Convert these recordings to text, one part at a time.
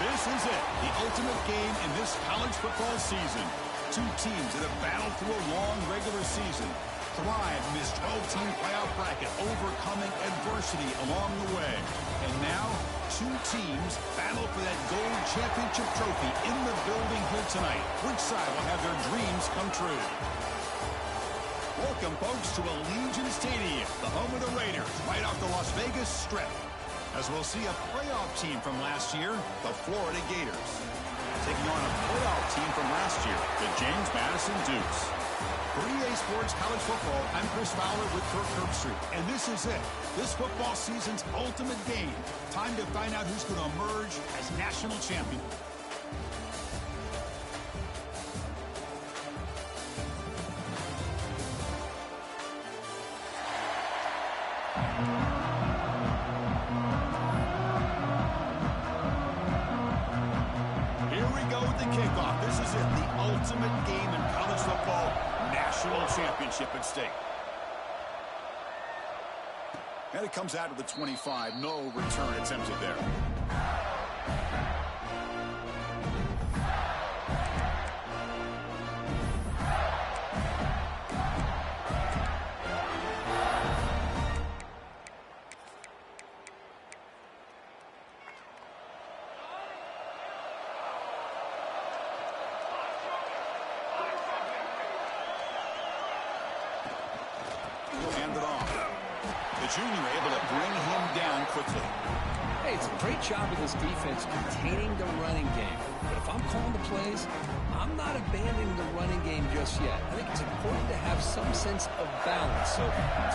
This is it, the ultimate game in this college football season. Two teams that have battled through a long regular season, thrived in this 12-team playoff bracket, overcoming adversity along the way. And now, two teams battle for that gold championship trophy in the building here tonight. Which side will have their dreams come true? Welcome, folks, to Allegiant Stadium, the home of the Raiders, right off the Las Vegas Strip. As we'll see a playoff team from last year, the Florida Gators, taking on a playoff team from last year, the James Madison Dukes. For EA Sports College Football, I'm Chris Fowler with Kirk Herbstreit, and this is it. This football season's ultimate game. Time to find out who's going to emerge as national champion. Kickoff. This is it, the ultimate game in college football, national championship at stake. And it comes out of the 25. No return attempted there. Junior able to bring him down quickly. Hey, it's a great job of this defense containing the running game. But if I'm calling the plays, I'm not abandoning the running game just yet. I think it's important to have some sense of balance. So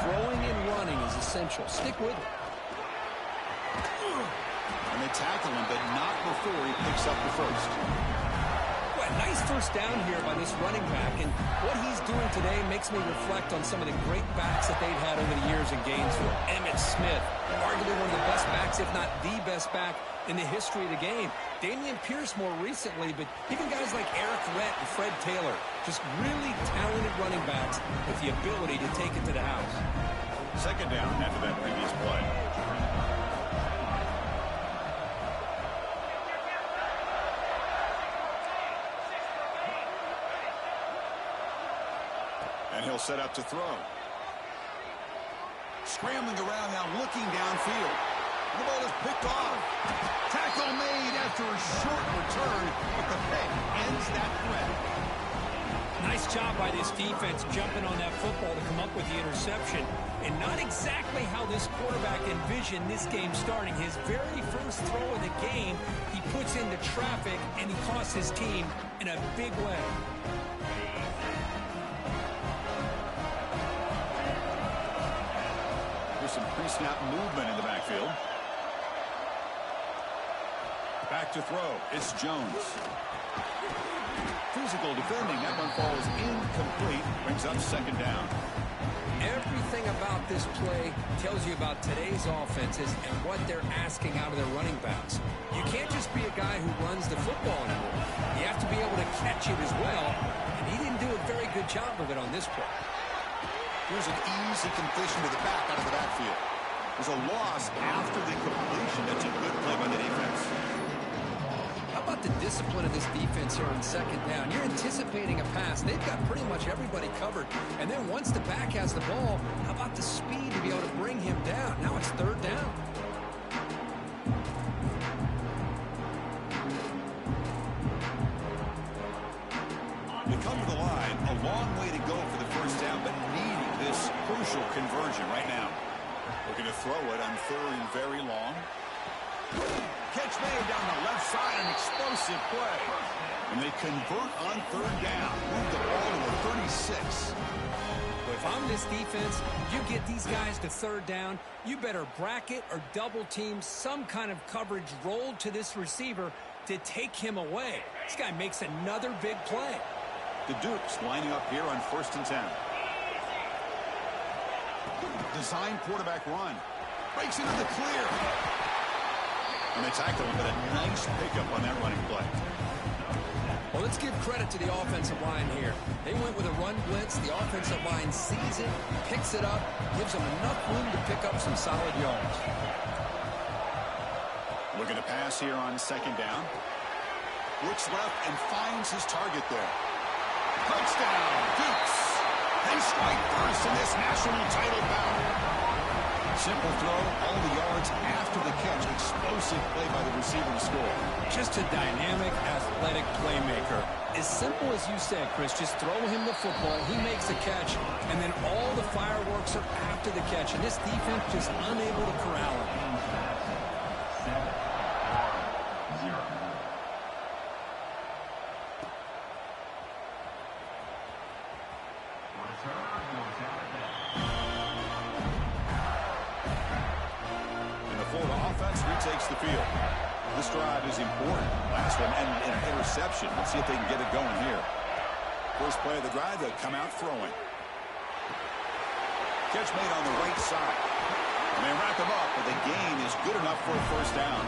throwing and running is essential. Stick with it. And they tackle him, but not before he picks up the first. Nice first down here by this running back, and what he's doing today makes me reflect on some of the great backs that they've had over the years in Gainesville. Emmitt Smith, arguably one of the best backs, if not the best back in the history of the game. Damian Pierce more recently, but even guys like Eric Rett and Fred Taylor, just really talented running backs with the ability to take it to the house. Second down after that previous play. And he'll set up to throw. Scrambling around now, looking downfield. The ball is picked off. Tackle made after a short return, but the pick ends that threat. Nice job by this defense jumping on that football to come up with the interception. And not exactly how this quarterback envisioned this game starting. His very first throw of the game, he puts into traffic, and he costs his team in a big way. Some pre-snap movement in the backfield. Back to throw. It's Jones. Physical defending. That one falls incomplete. Brings up second down. Everything about this play tells you about today's offenses and what they're asking out of their running backs. You can't just be a guy who runs the football anymore. You have to be able to catch it as well, and he didn't do a very good job of it on this play. Here's an easy completion to the back out of the backfield. There's a loss after the completion. That's a good play by the defense. How about the discipline of this defense here on second down? You're anticipating a pass. They've got pretty much everybody covered. And then once the back has the ball, how about the speed to be able to bring him down? Now it's third down. They come to the line. A long way to go for the first down, but needing this crucial conversion right now. Looking to throw it on third and very long. Catch made down the left side, an explosive play. And they convert on third down. Move the ball to the 36. But if I'm this defense, you get these guys to third down, you better bracket or double team some kind of coverage rolled to this receiver to take him away. This guy makes another big play. The Dukes lining up here on 1st and 10. Design quarterback run. Breaks into the clear. And they tackle him, but a nice pickup on that running play. Well, let's give credit to the offensive line here. They went with a run blitz. The offensive line sees it, picks it up, gives them enough room to pick up some solid yards. Looking to pass here on second down. Looks left and finds his target there. Touchdown, Dukes. They strike first in this national title battle. Simple throw, all the yards after the catch. Explosive play by the receiver to score. Just a dynamic, athletic playmaker. As simple as you said, Chris, just throw him the football, he makes the catch, and then all the fireworks are after the catch, and this defense just unable to corral him. Takes the field. This drive is important. Last one and an interception. Let's see if they can get it going here. First play of the drive, they'll come out throwing. Catch made on the right side. And they wrap him up, but the gain is good enough for a first down.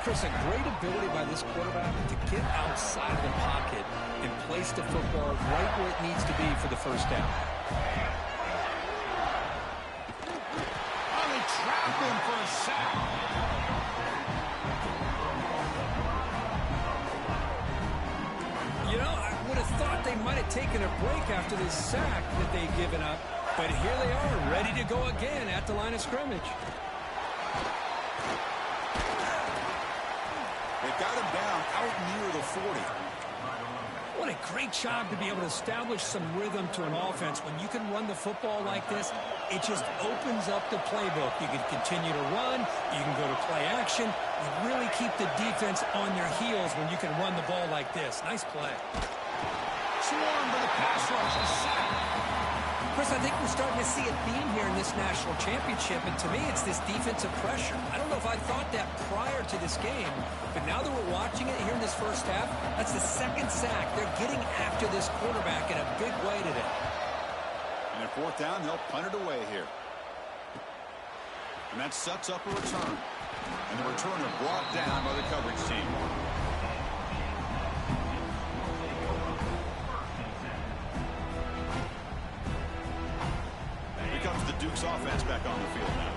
Chris, a great ability by this quarterback to get outside of the pocket and place the football right where it needs to be for the first down. Trap him for a sack. You know, I would have thought they might have taken a break after this sack that they'd given up. But here they are, ready to go again at the line of scrimmage. They got him down out near the 40. What a great job to be able to establish some rhythm to an offense. When you can run the football like this, it just opens up the playbook. You can continue to run. You can go to play action. You really keep the defense on their heels when you can run the ball like this. Nice play. Swarm for the pass rush. A sack. Chris, I think we're starting to see a theme here in this national championship, and to me, it's this defensive pressure. I don't know if I thought that prior to this game, but now that we're watching it here in this first half, that's the second sack. They're getting after this quarterback in a big way today. And at fourth down, they'll punt it away here. And that sets up a return. And the returner brought down by the coverage team. The Duke's offense back on the field now.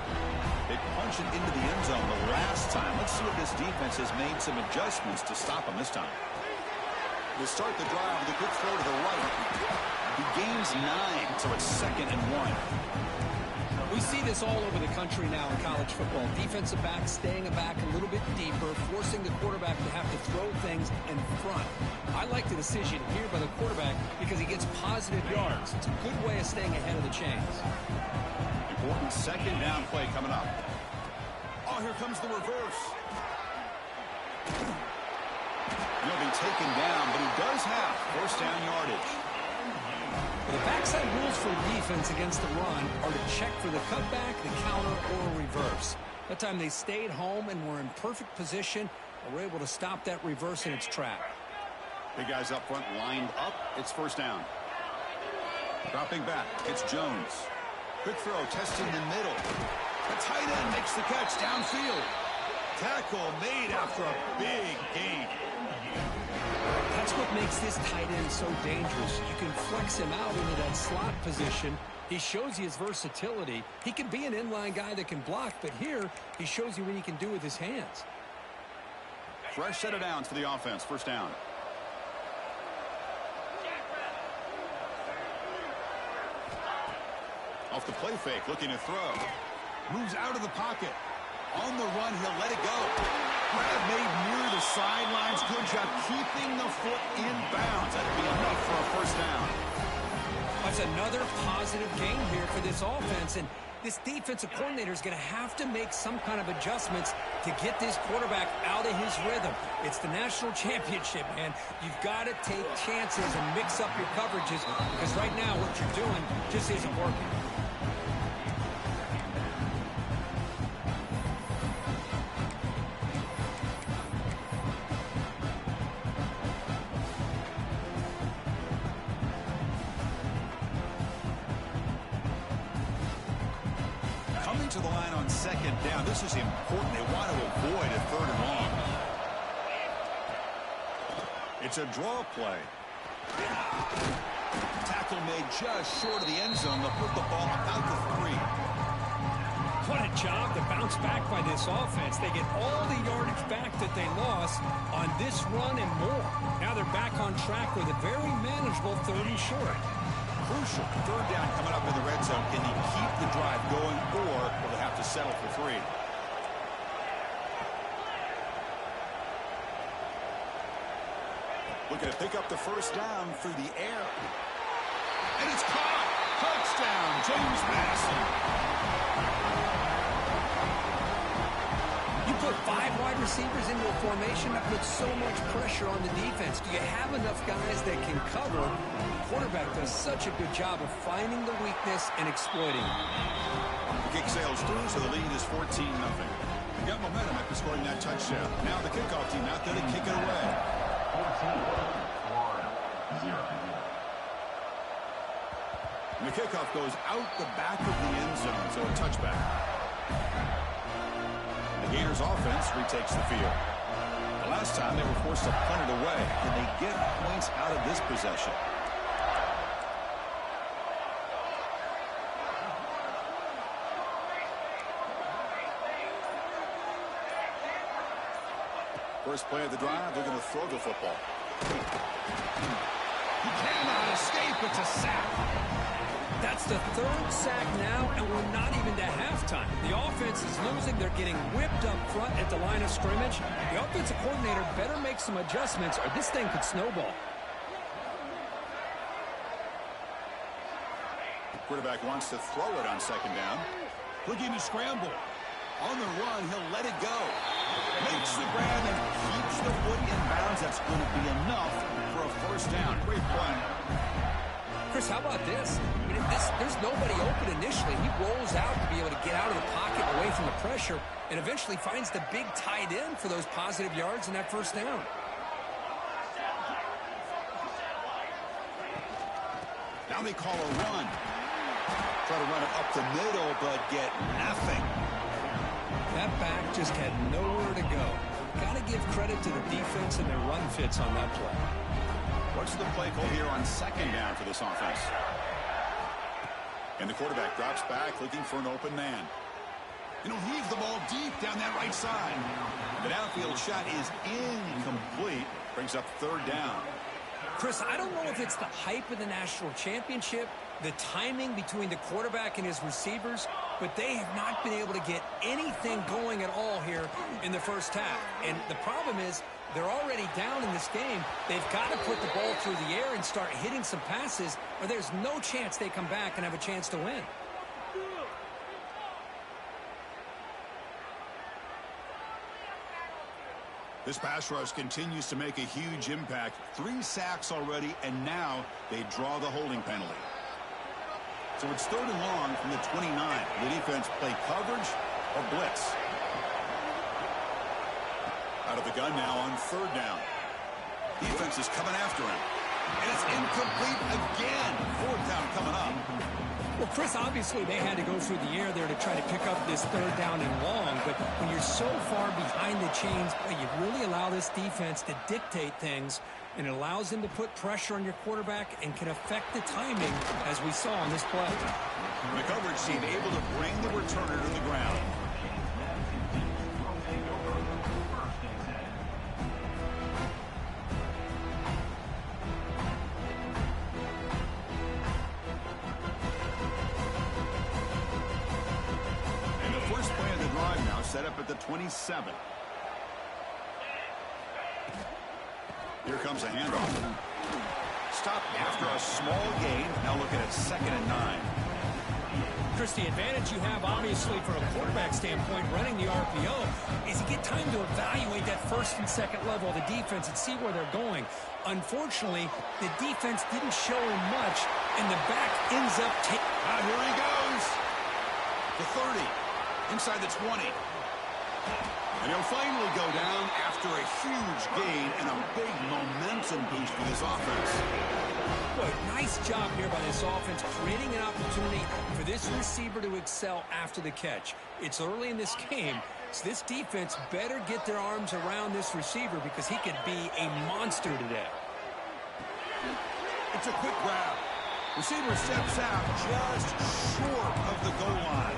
They punch it into the end zone the last time. Let's see if this defense has made some adjustments to stop them this time. They start the drive with a quick throw to the right. He gains 9, so it's 2nd and 1. We see this all over the country now in college football. Defensive backs staying back a little bit deeper, forcing the quarterback to have to throw things in front. I like the decision here by the quarterback because he gets positive yards. It's a good way of staying ahead of the chains. Important second down play coming up. Oh, here comes the reverse. He'll be taken down, but he does have first down yardage. The backside rules for defense against the run are to check for the cutback, the counter, or reverse. That time they stayed home and were in perfect position and were able to stop that reverse in its track. Big guys up front lined up. It's first down. Dropping back. It's Jones. Quick throw, testing the middle. The tight end makes the catch downfield. Tackle made after a big gain. That's what makes this tight end so dangerous. You can flex him out into that slot position. He shows you his versatility. He can be an inline guy that can block, but here he shows you what he can do with his hands. Fresh set of downs for the offense. First down. Off the play fake, looking to throw. Moves out of the pocket. On the run, he'll let it go. Grab made near the sidelines. Good job keeping the foot in bounds. That'd be enough for a first down. That's another positive gain here for this offense, and this defensive coordinator is going to have to make some kind of adjustments to get this quarterback out of his rhythm. It's the national championship, man. You've got to take chances and mix up your coverages because right now what you're doing just isn't working. To the line on second down. This is important. They want to avoid a third and long. It's a draw play. Tackle made just short of the end zone. They'll put the ball about the 3. What a Great job to bounce back by this offense. They get all the yardage back that they lost on this run and more. Now they're back on track with a very manageable 3rd and short. Crucial 3rd down coming up in the red zone. Can they keep the drive going, or will they have to settle for 3? Looking to pick up the 1st down through the air. And it's caught. Touchdown, James Madison. You put 5 wide receivers into a formation that puts so much pressure on the defense. Do you have enough guys that can cover? The quarterback does such a good job of finding the weakness and exploiting it. The kick sails through, so the lead is 14-0. They got momentum after scoring that touchdown. Now the kickoff team out there to kick it away. 14-0. And the kickoff goes out the back of the end zone, so a touchback. The Gators offense retakes the field. The last time they were forced to punt it away. Can they get points out of this possession? First play of the drive, they're going to throw the football. He cannot escape. It's a sack. That's the 3rd sack now, and we're not even to halftime. The offense is losing. They're getting whipped up front at the line of scrimmage. The offensive coordinator better make some adjustments, or this thing could snowball. Quarterback wants to throw it on 2nd down. Looking to scramble. On the run, he'll let it go. Makes the grab and keeps the foot in bounds. That's going to be enough for a 1st down. Great play. Chris, how about this? I mean, there's nobody open initially. He rolls out to be able to get out of the pocket away from the pressure and eventually finds the big tight end for those positive yards in that 1st down. Now they call a run. Try to run it up the middle, but get nothing. That back just had nowhere to go. Got to give credit to the defense and their run fits on that play. What's the play call here on 2nd down for this offense? And the quarterback drops back looking for an open man. And he'll heave the ball deep down that right side. The downfield shot is incomplete. Brings up 3rd down. Chris, I don't know if it's the hype of the national championship, the timing between the quarterback and his receivers, but they have not been able to get anything going at all here in the 1st half. And the problem is they're already down in this game. They've got to put the ball through the air and start hitting some passes, or there's no chance they come back and have a chance to win. This pass rush continues to make a huge impact. 3 sacks already, and now they draw the holding penalty. So it's 3rd and long from the 29. The defense play coverage or blitz. Out of the gun now on 3rd down. Defense is coming after him. And it's incomplete again. 4th down coming up. Well, Chris, obviously they had to go through the air there to try to pick up this 3rd down and long, but when you're so far behind the chains, you really allow this defense to dictate things, and it allows them to put pressure on your quarterback and can affect the timing, as we saw on this play. The coverage team able to bring the returner to the ground. Set up at the 27. Here comes a handoff. Stop after a small gain. Now looking at 2nd and 9. Chris, the advantage you have, obviously, from a quarterback standpoint, running the RPO, is you get time to evaluate that 1st and 2nd level of the defense and see where they're going. Unfortunately, the defense didn't show him much, and the back ends up taking... Here he goes. The 30. Inside the 20. And he'll finally go down after a huge gain and a big momentum boost for this offense. Boy, nice job here by this offense, creating an opportunity for this receiver to excel after the catch. It's early in this game, so this defense better get their arms around this receiver because he could be a monster today. It's a quick grab. Receiver steps out just short of the goal line.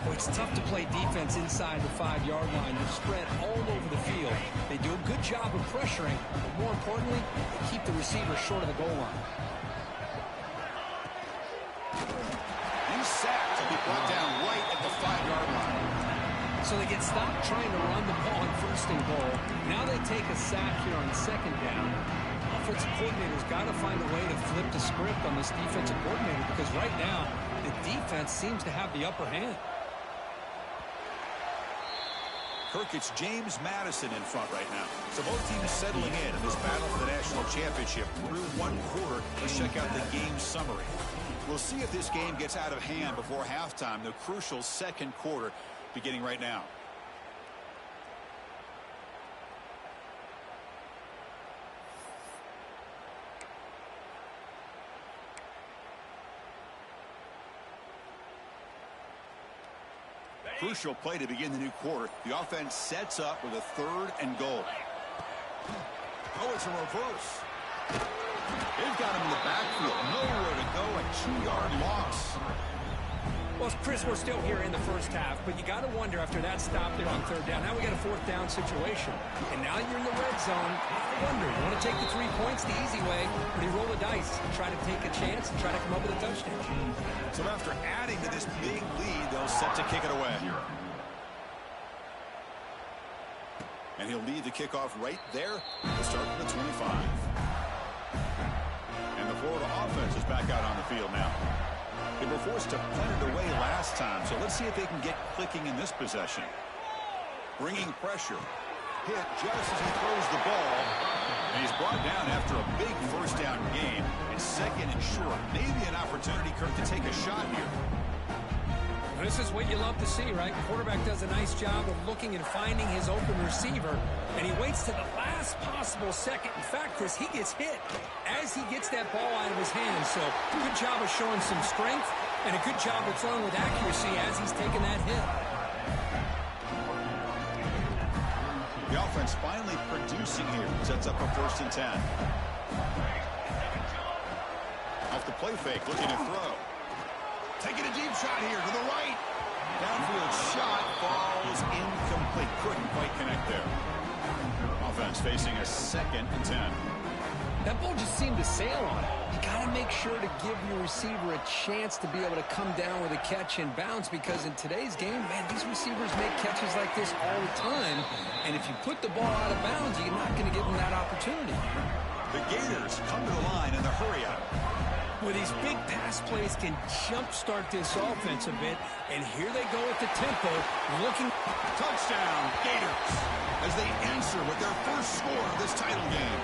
Boy, It's tough to play defense inside the 5-yard line. They're spread all over the field. They do a good job of pressuring, but more importantly, they keep the receiver short of the goal line. He's sacked to be brought down right at the 5-yard line. So they get stopped trying to run the ball on 1st and goal. Now they take a sack here on 2nd down. Offensive coordinator's got to find a way to flip the script on this defensive coordinator because right now the defense seems to have the upper hand. Kirk, it's James Madison in front right now. So both teams settling in this battle for the national championship through 1 quarter. Let's check out the game summary. We'll see if this game gets out of hand before halftime. The crucial 2nd quarter beginning right now. Crucial play to begin the new quarter. The offense sets up with a 3rd and goal. Oh, it's a reverse. They've got him in the backfield. Nowhere to go. A 2-yard loss. Well, Chris, we're still here in the 1st half, but you got to wonder after that stop there on 3rd down. Now we got a 4th down situation. And now you're in the red zone. I wonder, you want to take the 3 points the easy way, or do you roll the dice, try to take a chance and try to come up with a touchdown? So after adding to this big lead, they'll set to kick it away. And he'll lead the kickoff right there. We'll start from the 25. And the Florida offense is back out on the field now. They were forced to punt it away last time, so let's see if they can get clicking in this possession. Bringing pressure. Hit just as he throws the ball. And he's brought down after a big 1st down game. It's 2nd and short. Maybe an opportunity, Kirk, to take a shot here. This is what you love to see, right? Quarterback does a nice job of looking and finding his open receiver, and he waits to the last possible second. In fact, Chris, he gets hit as he gets that ball out of his hands. So good job of showing some strength and a good job of throwing with accuracy as he's taking that hit. The offense finally producing here. Sets up a 1st and 10. Off the play fake, looking to throw. Taking a deep shot here to the right. Downfield shot falls incomplete. Couldn't quite connect there. Offense facing a 2nd and 10. That ball just seemed to sail on it. You got to make sure to give your receiver a chance to be able to come down with a catch and bounce because in today's game, man, these receivers make catches like this all the time. And if you put the ball out of bounds, you're not going to give them that opportunity. The Gators come to the line in the hurry-up. Well, these big pass plays can jumpstart this offense a bit, and here they go at the tempo, looking. Touchdown, Gators, as they answer with their 1st score of this title game.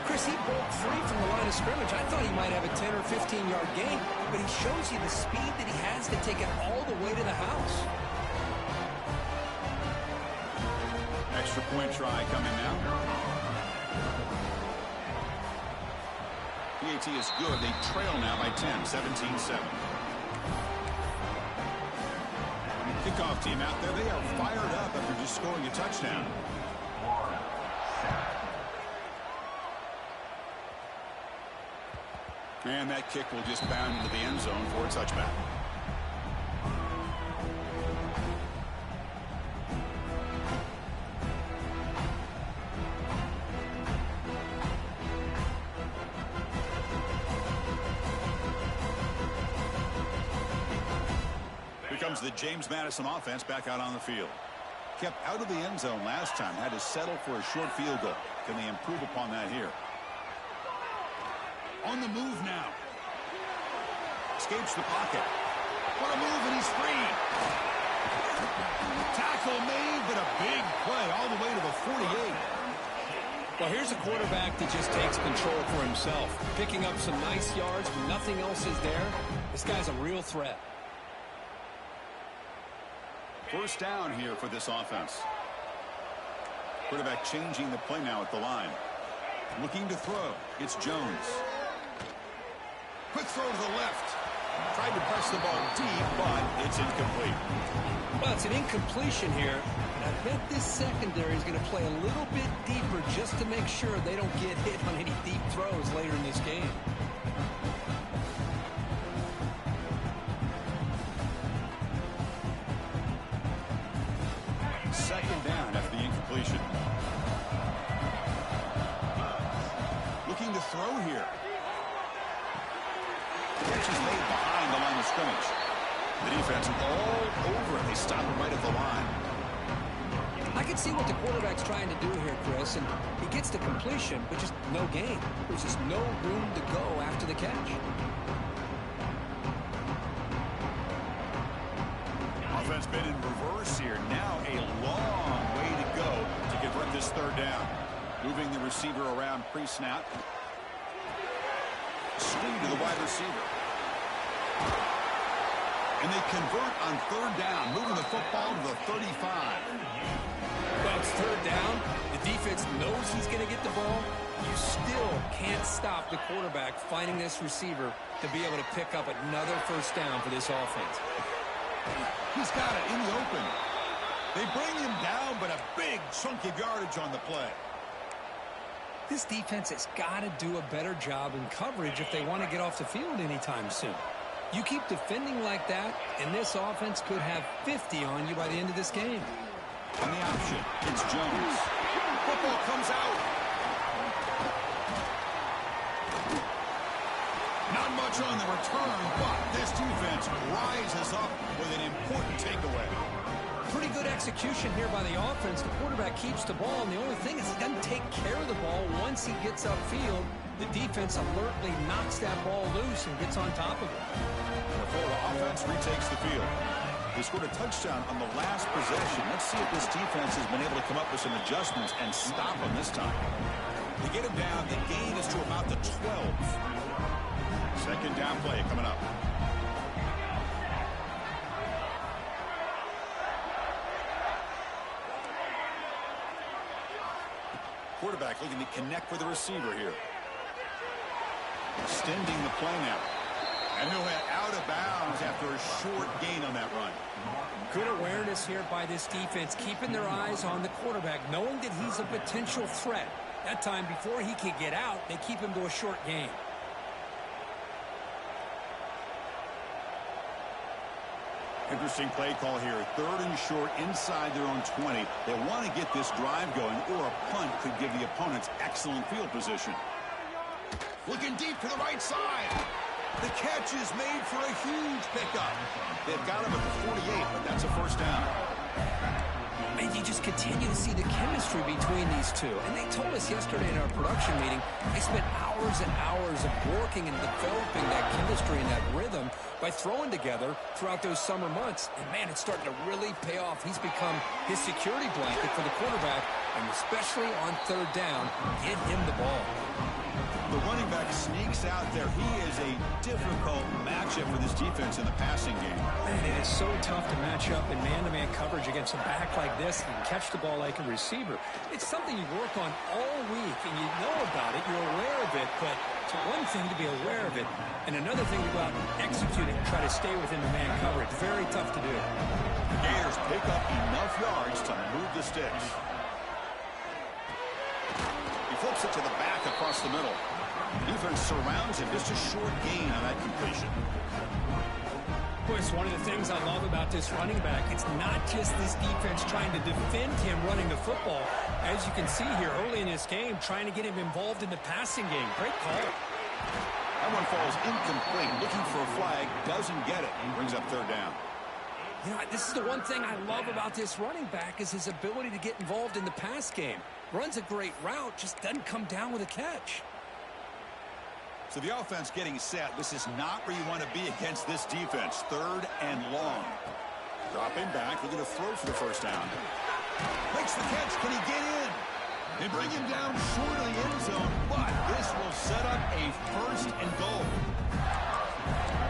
Chris, he broke free from the line of scrimmage. I thought he might have a 10 or 15-yard gain, but he shows you the speed that he has to take it all the way to the house. Extra point try coming now. PAT is good. They trail now by 10, 17-7. Kickoff team out there. They are fired up after just scoring a touchdown. And that kick will just bound into the end zone for a touchback. Here comes the James Madison offense back out on the field. Kept out of the end zone last time. Had to settle for a short field goal. Can they improve upon that here? On the move now. Escapes the pocket. What a move, and he's free. Tackle made, but a big play all the way to the 48. Well, here's a quarterback that just takes control for himself. Picking up some nice yards when nothing else is there. This guy's a real threat. 1st down here for this offense. Quarterback changing the play now at the line. Looking to throw. It's Jones. Quick throw to the left. Tried to press the ball deep, but it's incomplete. Well, it's an incompletion here. And I bet this secondary is going to play a little bit deeper just to make sure they don't get hit on any deep throws later in this game. throw here. Catch is made behind the line of scrimmage. The defense all over it. They stop it right at the line. I can see what the quarterback's trying to do here, Chris, and he gets the completion, but just no gain. There's just no room to go after the catch. Offense been in reverse here. Now a long way to go to convert this third down. Moving the receiver around pre-snap. Screen to the wide receiver. And they convert on third down, moving the football to the 35. Well, it's third down. The defense knows he's going to get the ball. You still can't stop the quarterback finding this receiver to be able to pick up another first down for this offense. He's got it in the open. They bring him down, but a big chunk of yardage on the play. This defense has got to do a better job in coverage if they want to get off the field anytime soon. You keep defending like that, and this offense could have 50 on you by the end of this game. On the option, it's Jones. Football comes out. Not much on the return, but this defense rises up with an important takeaway. Pretty good execution here by the offense. The quarterback keeps the ball, and the only thing is he doesn't take care of the ball once he gets upfield. The defense alertly knocks that ball loose and gets on top of it. The Florida offense retakes the field. They scored a touchdown on the last possession. Let's see if this defense has been able to come up with some adjustments and stop them this time. They get him down. The gain is to about the 12. Second down play coming up. Quarterback looking to connect with the receiver here. Extending the play now. And he'll head out of bounds after a short gain on that run. Good awareness here by this defense, keeping their eyes on the quarterback, knowing that he's a potential threat. That time, before he can get out, they keep him to a short gain. Interesting play call here. Third and short inside their own 20. They want to get this drive going, or a punt could give the opponents excellent field position. Looking deep to the right side. The catch is made for a huge pickup. They've got him at the 48, but that's a first down. And you just continue to see the chemistry between these two. And they told us yesterday in our production meeting, they spent hours and hours of working and developing that chemistry and that rhythm by throwing together throughout those summer months. And, man, it's starting to really pay off. He's become his security blanket for the quarterback, and especially on third down, get him the ball. The running back sneaks out there. He is a difficult matchup for this defense in the passing game. Man, it is so tough to match up in man-to-man coverage against a back like this and catch the ball like a receiver. It's something you work on all week, and you know about it. You're aware of it, but it's one thing to be aware of it, and another thing to go out and execute it and try to stay within the man coverage. Very tough to do. The Gators pick up enough yards to move the sticks. He flips it to the back across the middle. Defense surrounds him. Just a short gain on that completion. Boy, it's one of the things I love about this running back. It's not just this defense trying to defend him running the football. As you can see here early in this game, trying to get him involved in the passing game. Great call. That one falls incomplete. Looking for a flag. Doesn't get it. Brings up third down. You know, this is the one thing I love about this running back is his ability to get involved in the pass game. Runs a great route, just doesn't come down with a catch. So the offense getting set. This is not where you want to be against this defense. Third and long. Dropping back, looking to throw for the first down. Makes the catch. Can he get in? They bring him down short of the end zone, but this will set up a first and goal.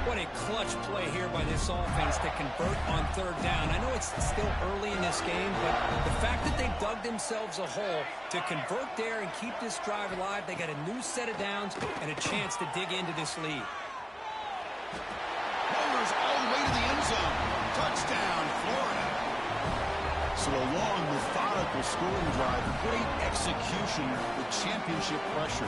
What a clutch play here by this offense to convert on third down. I know it's still early in this game, but the fact that they dug themselves a hole to convert there and keep this drive alive, they got a new set of downs and a chance to dig into this lead. Homers all the way to the end zone. Touchdown, Florida. So a long, methodical scoring drive. Great execution with championship pressure.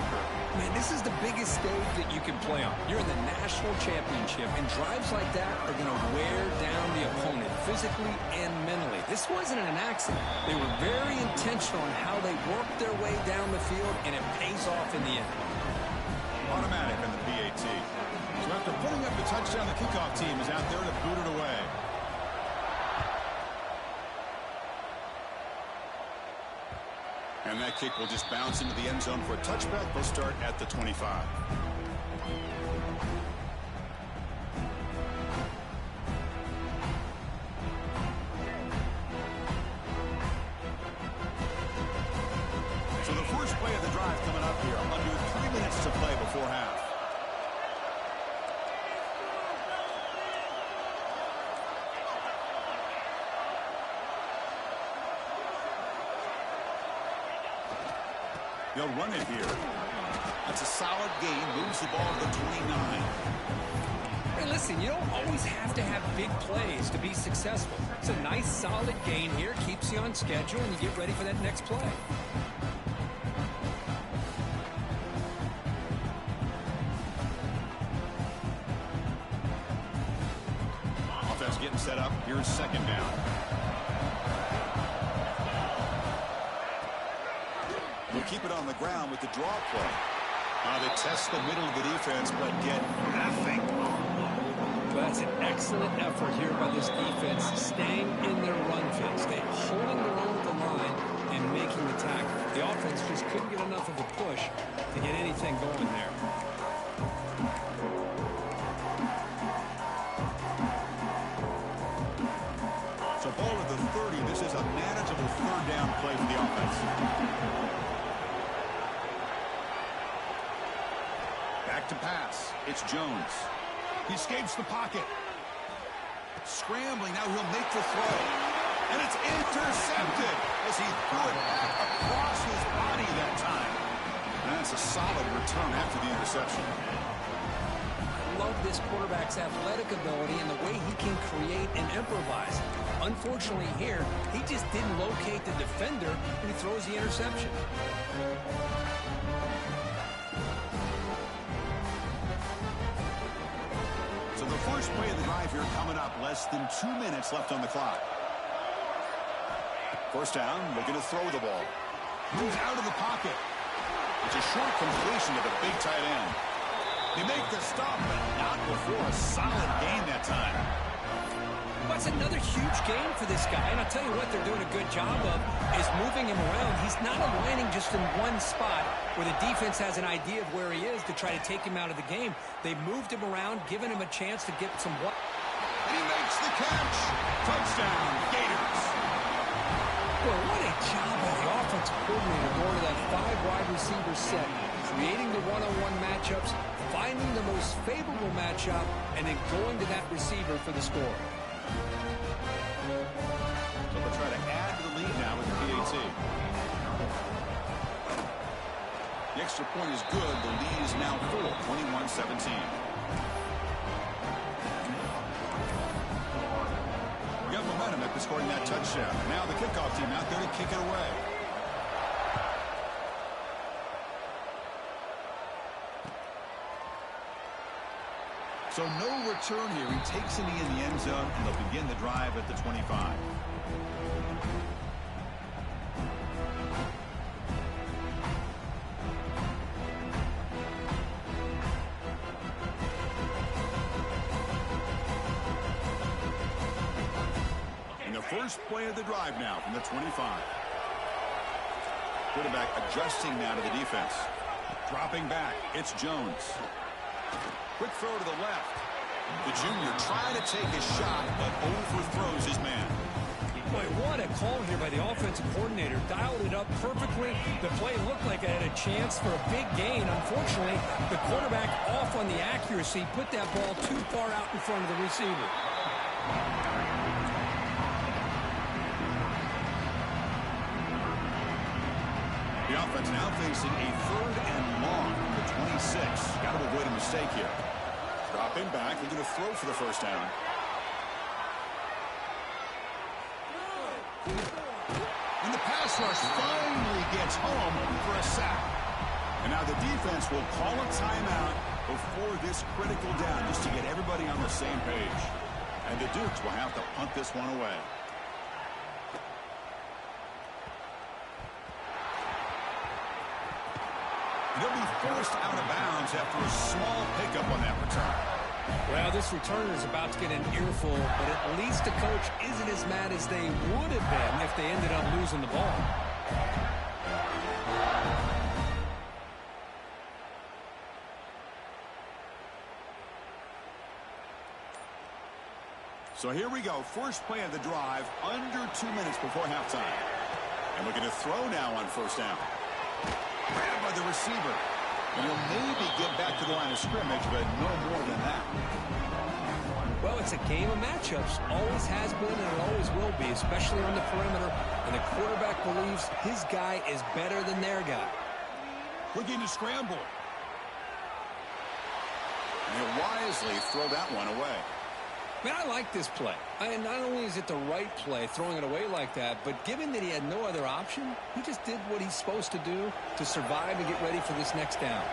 Man, this is the biggest stage that you can play on. You're in the national championship, and drives like that are going to wear down the opponent physically and mentally. This wasn't an accident. They were very intentional in how they worked their way down the field, and it pays off in the end. Automatic on the PAT. So after putting up the touchdown, the kickoff team is out there to boot it away. And that kick will just bounce into the end zone for a touchback. They'll start at the 25. So the first play of the drive coming up here. Under 3 minutes to play before half. They'll run it here. That's a solid gain. Moves the ball to the 29. Hey, listen, you don't always have to have big plays to be successful. It's a nice, solid gain here. Keeps you on schedule, and you get ready for that next play. Offense getting set up. Here's second down. We'll keep it on the ground with the draw play. They test the middle of the defense, but get nothing. Well, that's an excellent effort here by this defense, staying in their run phase. They're holding their own at the line and making the tackle. The offense just couldn't get enough of a push to get anything going there. So ball at the 30. This is a manageable third down play for the offense. Back to pass. It's Jones. He escapes the pocket. Scrambling. Now he'll make the throw. And it's intercepted as he threw it back across his body that time. And that's a solid return after the interception. I love this quarterback's athletic ability and the way he can create and improvise. Unfortunately here, he just didn't locate the defender and he throws the interception. So the first play of the drive here coming up. Less than 2 minutes left on the clock. First down, looking to throw the ball. Moves out of the pocket. It's a short completion to the big tight end. They make the stop, but not before a solid gain that time. That's another huge game for this guy, and I'll tell you what they're doing a good job of is moving him around. He's not aligning just in one spot where the defense has an idea of where he is to try to take him out of the game. They moved him around, giving him a chance to get some... And he makes the catch. Touchdown, Gators. Well, what a job by the offensive coordinator going to that 5-wide receiver set, creating the one-on-one matchups, finding the most favorable matchup, and then going to that receiver for the score. So they'll try to add to the lead now with the PAT. The extra point is good. The lead is now full, 21-17. We got momentum after scoring that touchdown. Now the kickoff team out there to kick it away. So no return here. He takes it in the end zone, and they'll begin the drive at the 25. And the first play of the drive now from the 25. Quarterback adjusting now to the defense. Dropping back. It's Jones. Quick throw to the left. The junior trying to take a shot, but overthrows his man. Boy, what a call here by the offensive coordinator. Dialed it up perfectly. The play looked like it had a chance for a big gain. Unfortunately, the quarterback off on the accuracy, put that ball too far out in front of the receiver. The offense now facing a third and long from the 26. Got to avoid a mistake here. Dropping back, they're going to throw for the first down. And the pass rush finally gets home for a sack. And now the defense will call a timeout before this critical down just to get everybody on the same page. And the Dukes will have to punt this one away. He'll be forced out of bounds after a small pickup on that return. Well, this returner is about to get an earful, but at least the coach isn't as mad as they would have been if they ended up losing the ball. So here we go. First play of the drive, under 2 minutes before halftime. And looking to throw now on first down. Grabbed by the receiver. And he'll maybe get back to the line of scrimmage, but no more than that. Well, it's a game of matchups. Always has been and it always will be, especially on the perimeter. And the quarterback believes his guy is better than their guy. Looking to scramble. And he'll wisely throw that one away. Man, I like this play. And not only is it the right play, throwing it away like that, but given that he had no other option, he just did what he's supposed to do to survive and get ready for this next down.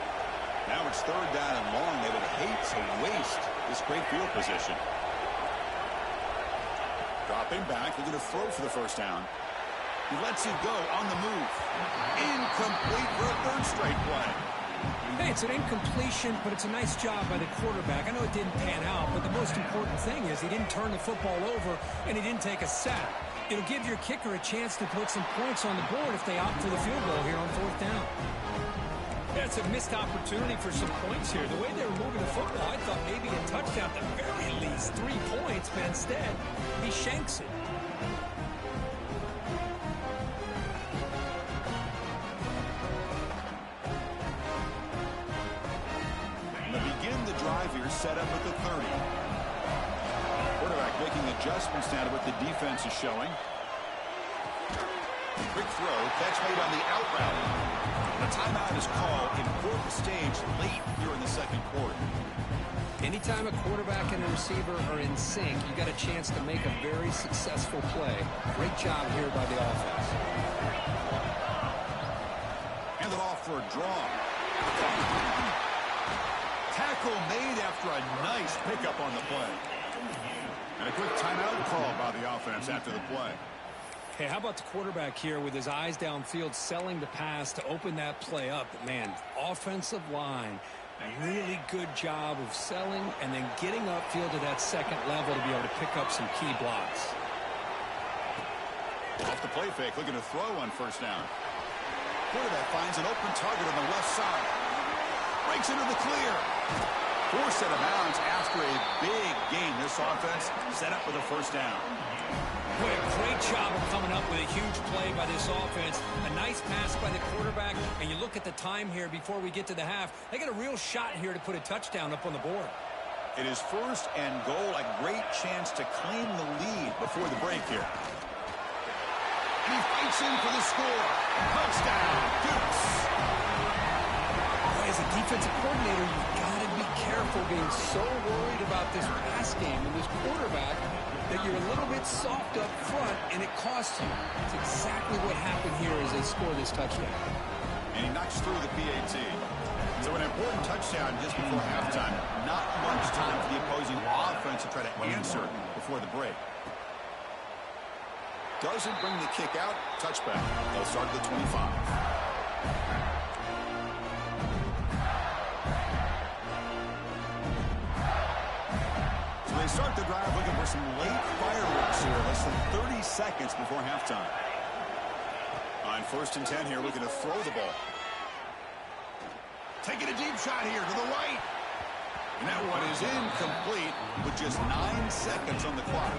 Now it's third down and long. They would hate to waste this great field position. Dropping back, looking to throw for the first down. He lets it go on the move. Incomplete for a third straight play. Hey, it's an incompletion, but it's a nice job by the quarterback. I know it didn't pan out, but the most important thing is he didn't turn the football over and he didn't take a sack. It'll give your kicker a chance to put some points on the board if they opt for the field goal here on fourth down. Yeah, it's a missed opportunity for some points here. The way they were moving the football, I thought maybe a touchdown at the very least, 3 points, but instead, he shanks it. Here set up at the 30. Quarterback making adjustments now to what the defense is showing. Quick throw, catch made on the out route. The timeout is called. Important stage late here in the second quarter. Anytime a quarterback and a receiver are in sync, you got a chance to make a very successful play. Great job here by the offense. Hand it off for a draw. Tackle made after a nice pickup on the play. And a quick timeout call by the offense after the play. Hey, how about the quarterback here with his eyes downfield, selling the pass to open that play up? But man, offensive line, a really good job of selling and then getting upfield to that second level to be able to pick up some key blocks. Off the play fake, looking to throw on first down. Quarterback finds an open target on the left side. Breaks into the clear. Forced out of bounds after a big gain. This offense set up with a first down. Boy, a great job of coming up with a huge play by this offense. A nice pass by the quarterback. And you look at the time here before we get to the half. They got a real shot here to put a touchdown up on the board. It is first and goal. A great chance to claim the lead before the break here. And he fights in for the score. Touchdown, Dukes. As a defensive coordinator, you've got to be careful being so worried about this pass game and this quarterback that you're a little bit soft up front and it costs you. It's exactly what happened here as they score this touchdown. And he knocks through the PAT. So an important touchdown just before halftime. Not much time for the opposing offense to try to answer before the break. Doesn't bring the kick out. Touchback. They'll start at the 25. They start the drive looking for some late fireworks here. Less than 30 seconds before halftime. On first and 10 here, looking to throw the ball. Taking a deep shot here to the right. And that one is incomplete with just 9 seconds on the clock.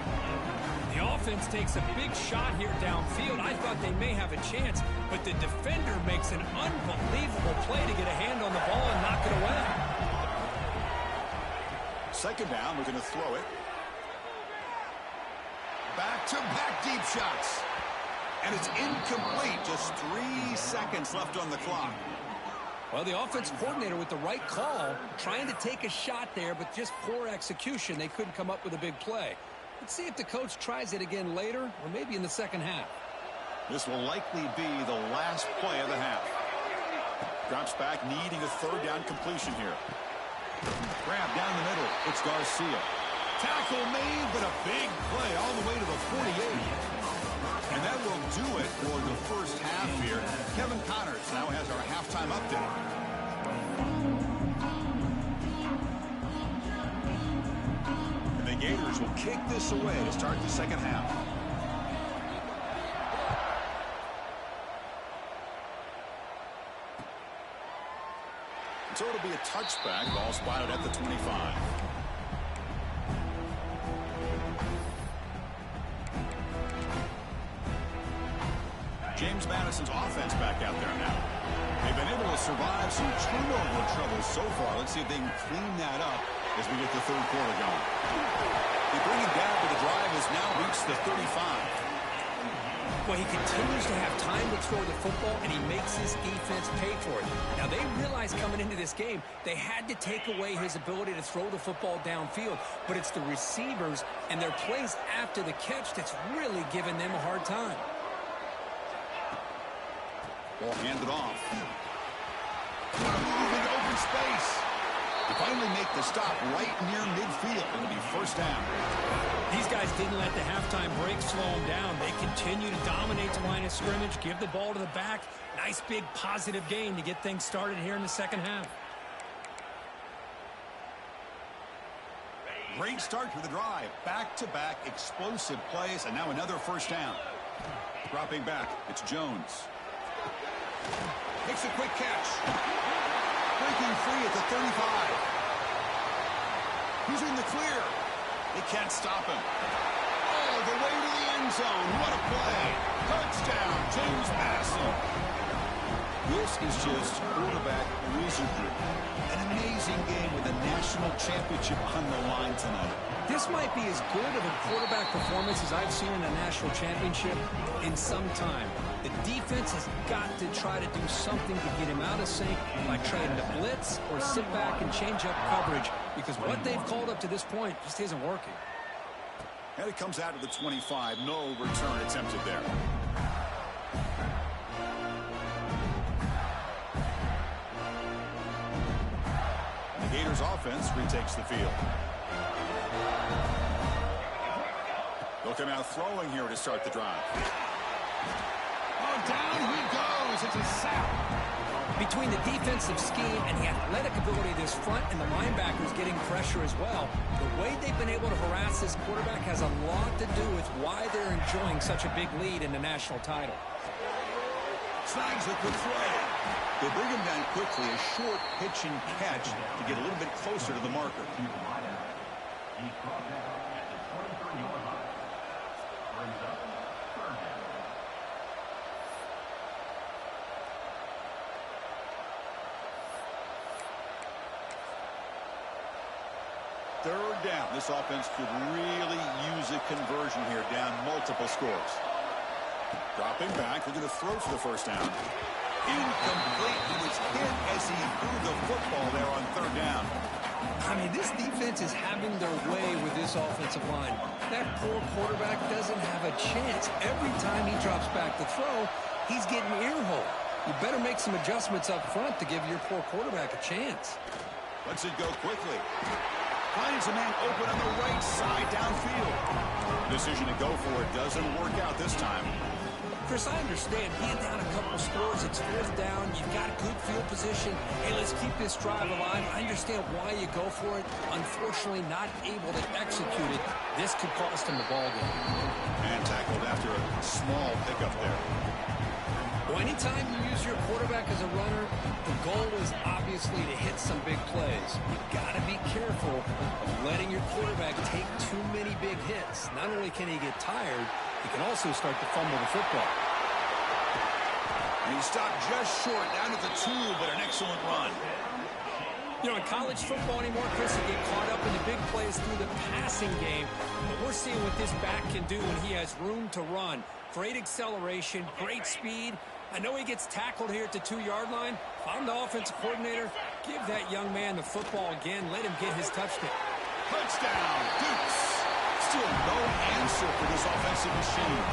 The offense takes a big shot here downfield. I thought they may have a chance, but the defender makes an unbelievable play to get a hand on the ball and knock it away. Second down, we're going to throw it. Back-to-back deep shots. And it's incomplete. Just 3 seconds left on the clock. Well, the offense coordinator with the right call, trying to take a shot there, but just poor execution. They couldn't come up with a big play. Let's see if the coach tries it again later, or maybe in the second half. This will likely be the last play of the half. Drops back, needing a third down completion here. Grab down the middle. It's Garcia. Tackle made, but a big play all the way to the 48. And that will do it for the first half here. Kevin Connors now has our halftime update. The Gators will kick this away to start the second half. So it'll be a touchback. Ball spotted at the 25. James Madison's offense back out there now. They've been able to survive some turnover trouble so far. Let's see if they can clean that up as we get the third quarter going. They bring it down, but the drive has now reached the 35. Well, he continues to have time to throw the football, and he makes his defense pay for it. Now, they realized coming into this game, they had to take away his ability to throw the football downfield, but it's the receivers and their plays after the catch that's really giving them a hard time. Ball handed off. What a move into open space. They finally make the stop right near midfield. It'll be first down. These guys didn't let the halftime break slow them down. They continue to dominate the line of scrimmage, give the ball to the back. Nice big positive gain to get things started here in the second half. Great start to the drive. Back-to-back explosive plays, and now another first down. Dropping back, it's Jones. Makes a quick catch. Breaking free at the 35. He's in the clear. They can't stop him. All the way to the end zone. What a play. Touchdown, James Madison. This is just quarterback wizardry. An amazing game with a national championship on the line tonight. This might be as good of a quarterback performance as I've seen in a national championship in some time. The defense has got to try to do something to get him out of sync, like trying to blitz or sit back and change up coverage, because what they've called up to this point just isn't working. And it comes out to the 25. No return attempted there. The Gators offense retakes the field. They'll come out throwing here to start the drive. Oh, down he goes. It's a sack. Between the defensive scheme and the athletic ability of this front and the linebackers getting pressure as well, the way they've been able to harass this quarterback has a lot to do with why they're enjoying such a big lead in the national title. Snags a quick throw. They bring him down quickly, a short pitch and catch to get a little bit closer to the marker. Third down. This offense could really use a conversion here, down multiple scores. Dropping back, looking to throw for the first down. Incomplete. He was hit as he threw the football there on third down. I mean, this defense is having their way with this offensive line. That poor quarterback doesn't have a chance. Every time he drops back to throw, he's getting earholed. You better make some adjustments up front to give your poor quarterback a chance. Lets it go quickly. Finds a man open on the right side downfield. Decision to go for it doesn't work out this time. Chris, I understand being down a couple scores, it's fourth down, you've got a good field position. Hey, let's keep this drive alive. I understand why you go for it. Unfortunately, not able to execute it. This could cost him the ball game. And tackled after a small pickup there. Well, anytime you use your quarterback as a runner, the goal is obviously to hit some big plays. You've got to be careful of letting your quarterback take too many big hits. Not only can he get tired, he can also start to fumble the football. And he stopped just short, down at the 2, but an excellent run. You know, in college football anymore, Chris, you get caught up in the big plays through the passing game. But we're seeing what this back can do when he has room to run. Great acceleration, great speed. I know he gets tackled here at the 2-yard line. If I'm the offensive coordinator, give that young man the football again. Let him get his touchdown. Touchdown, Dukes. Still no answer for this offensive machine.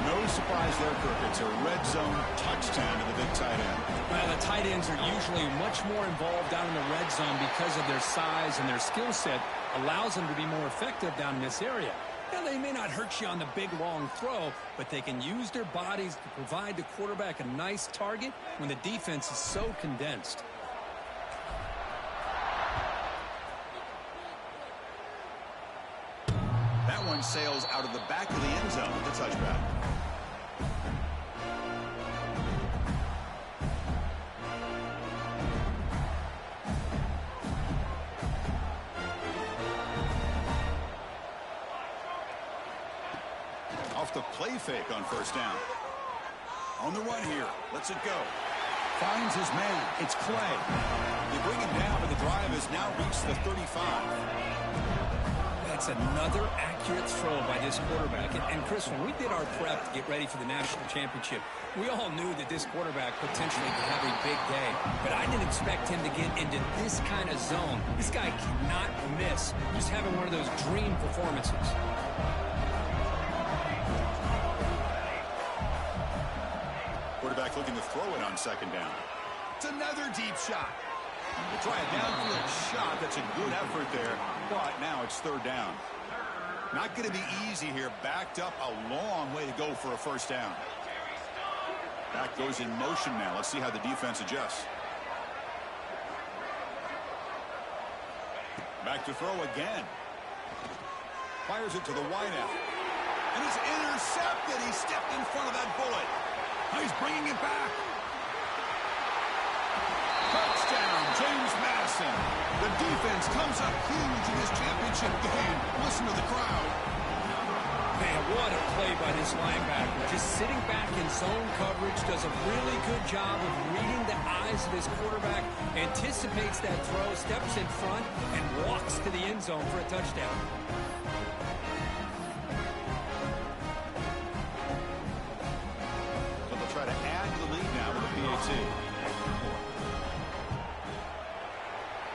No surprise there, Kirk. It's a red zone touchdown to the big tight end. Well, the tight ends are usually much more involved down in the red zone because of their size, and their skill set allows them to be more effective down in this area. Now, they may not hurt you on the big, long throw, but they can use their bodies to provide the quarterback a nice target when the defense is so condensed. one sails out of the back of the end zone with the touchback. Off the play fake on first down. On the run here. Lets it go. Finds his man. It's Clay. They bring him down, but the drive has now reached the 35. That's another accurate throw by this quarterback. And Chris, when we did our prep to get ready for the national championship, we all knew that this quarterback potentially could have a big day. But I didn't expect him to get into this kind of zone. This guy cannot miss. Just having one of those dream performances. Quarterback looking to throw it on second down. It's another deep shot. We'll try a downfield shot. That's a good effort there, but now it's third down. Not going to be easy here. Backed up a long way to go for a first down. Back goes in motion now. Let's see how the defense adjusts. Back to throw again. Fires it to the wideout. And it's intercepted. He stepped in front of that bullet. He's bringing it back. Touchdown, James Madison. The defense comes up huge in this championship game. Listen to the crowd. Man, what a play by this linebacker. Just sitting back in zone coverage, does a really good job of reading the eyes of his quarterback, anticipates that throw, steps in front, and walks to the end zone for a touchdown. So they'll try to add to the lead now with a PAT.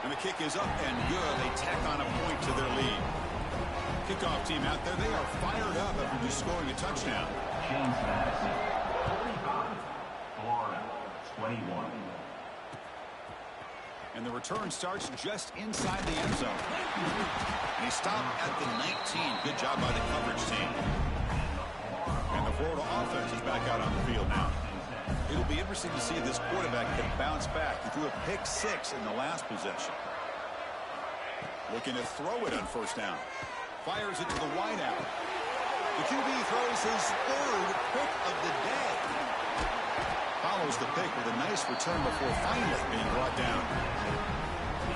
And the kick is up and good. They tack on a point to their lead. Kickoff team out there. They are fired up after just scoring a touchdown. James Madison, 45, Florida, 21. And the return starts just inside the end zone. And he stopped at the 19. Good job by the coverage team. And the Florida offense is back out on the field now. It'll be interesting to see if this quarterback can bounce back. He threw a pick 6 in the last possession. Looking to throw it on first down. Fires it to the wideout. The QB throws his third pick of the day. Follows the pick with a nice return before finally being brought down.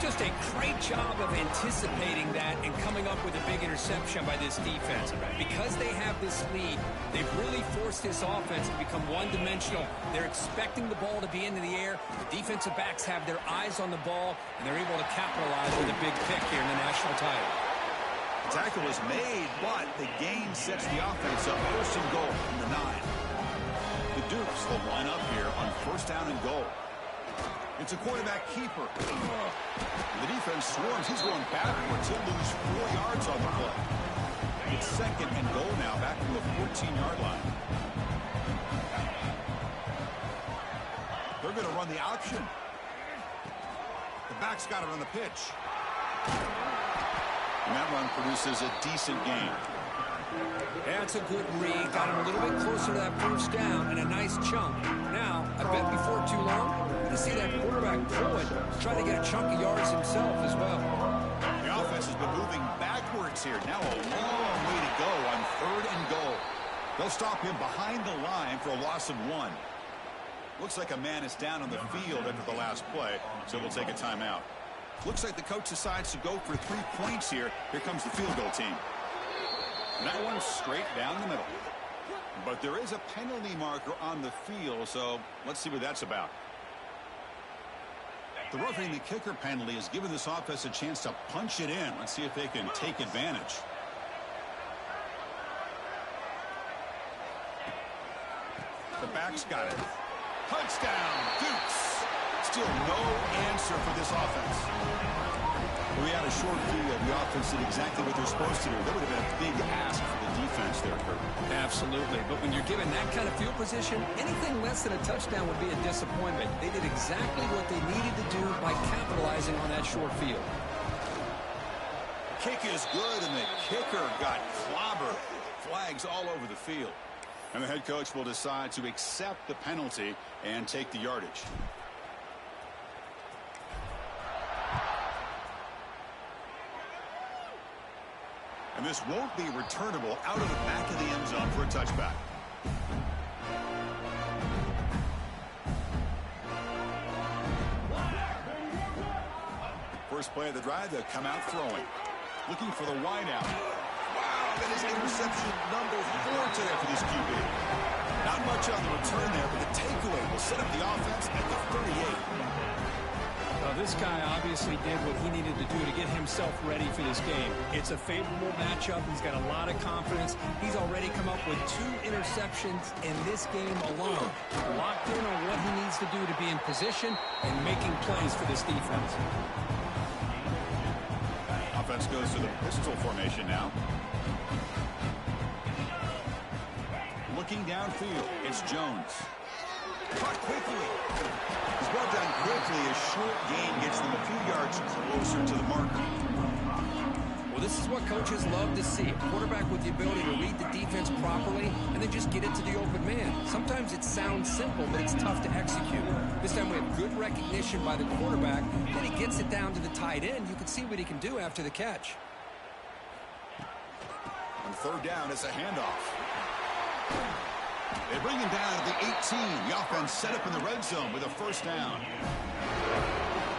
Just a great job of anticipating that and coming up with a big interception by this defense. Because they have this lead, they've really forced this offense to become one-dimensional. They're expecting the ball to be into the air. The defensive backs have their eyes on the ball, and they're able to capitalize with a big pick here in the national title. The tackle is made, but the gain sets the offense up. First and goal from the 9. The Dukes will line up here on first down and goal. It's a quarterback keeper. The defense swarms. He's going backwards. He'll lose 4 yards on the play. It's second and goal now, back to the 14-yard line. They're going to run the option. The back's got it on the pitch. And that run produces a decent gain. That's a good read. Got him a little bit closer to that first down and a nice chunk. Now, I bet before too long, we're going to see that quarterback pull it, try to get a chunk of yards himself as well. The offense has been moving backwards here. Now a long way to go on third and goal. They'll stop him behind the line for a loss of 1. Looks like a man is down on the field after the last play, so we'll take a timeout. Looks like the coach decides to go for 3 points here. Here comes the field goal team. And that one's straight down the middle. But there is a penalty marker on the field, so let's see what that's about. The roughing the kicker penalty has given this offense a chance to punch it in. Let's see if they can take advantage. The back's got it. Touchdown, Dukes. Still no answer for this offense. We had a short view of the offense did exactly what they're supposed to do. That would have been a big ask for the defense there, Kurt. Absolutely. But when you're given that kind of field position, anything less than a touchdown would be a disappointment. They did exactly what they needed to do by capitalizing on that short field. Kick is good, and the kicker got clobbered. Flags all over the field. And the head coach will decide to accept the penalty and take the yardage. And And this won't be returnable out of the back of the end zone for a touchback. First play of the drive, they'll come out throwing. Looking for the wideout. Wow, that is interception number 4 today for this QB. Not much on the return there, but the takeaway will set up the offense at the 38. Well, this guy obviously did what he needed to do to get himself ready for this game. It's a favorable matchup. He's got a lot of confidence. He's already come up with 2 interceptions in this game alone. Locked in on what he needs to do to be in position and making plays for this defense. Offense goes to the pistol formation now. Looking downfield, it's Jones. Caught quickly. He's brought down quickly. A short gain gets them a few yards closer to the marker. Well, this is what coaches love to see. A quarterback with the ability to read the defense properly and then just get it to the open man. Sometimes it sounds simple, but it's tough to execute. This time we have good recognition by the quarterback. Then he gets it down to the tight end. You can see what he can do after the catch. On third down, it's a handoff. They bring him down at the 18. The offense set up in the red zone with a first down.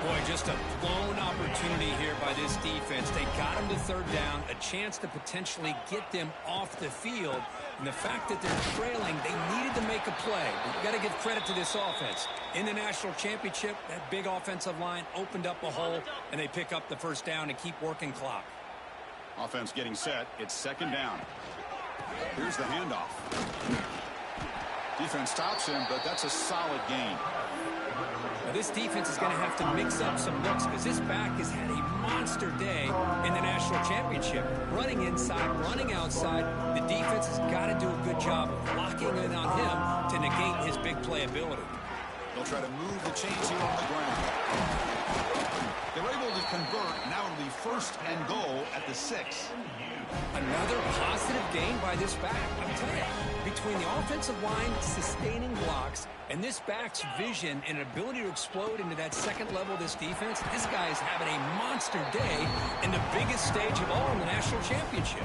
Boy, just a blown opportunity here by this defense. They got him to third down, a chance to potentially get them off the field. And the fact that they're trailing, they needed to make a play. You've got to give credit to this offense. In the national championship, that big offensive line opened up a hole, and they pick up the first down and keep working clock. Offense getting set. It's second down. Here's the handoff. Defense stops him, but that's a solid gain. Now this defense is going to have to mix up some looks because this back has had a monster day in the national championship. Running inside, running outside. The defense has got to do a good job of locking in on him to negate his big play ability. They'll try to move the chains here on the ground. They were able to convert. Now it'll be first and goal at the 6. Another positive gain by this back. I'm telling you, between the offensive line sustaining blocks and this back's vision and ability to explode into that second level of this defense, this guy is having a monster day in the biggest stage of all in the national championship.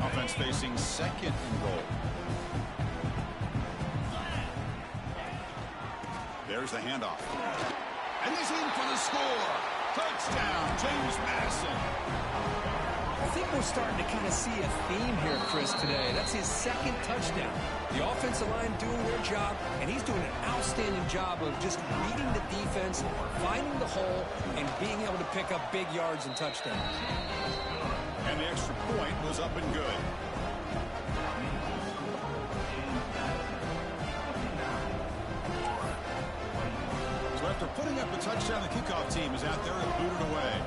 Offense facing second and goal. There's the handoff. And he's in for the score. Touchdown, James Madison. I think we're starting to kind of see a theme here, Chris, today. That's his second touchdown. The offensive line doing their job, and he's doing an outstanding job of just reading the defense, finding the hole, and being able to pick up big yards and touchdowns. And the extra point was up and good. After putting up a touchdown, the kickoff team is out there and booted away.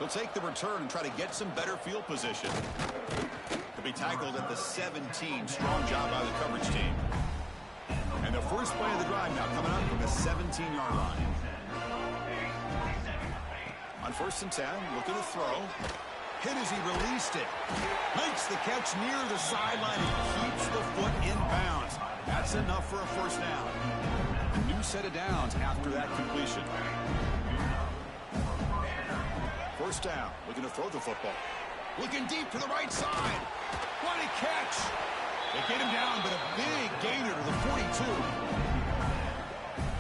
They'll take the return and try to get some better field position. They'll be tackled at the 17. Strong job by the coverage team. And the first play of the drive now coming up from the 17-yard line. On first and 10, looking to throw. Hit as he released it. Makes the catch near the sideline and keeps the foot in bounds. That's enough for a first down. A new set of downs after that completion. First down. Looking to throw the football. Looking deep to the right side. What a catch. They get him down, but a big gainer to the 42.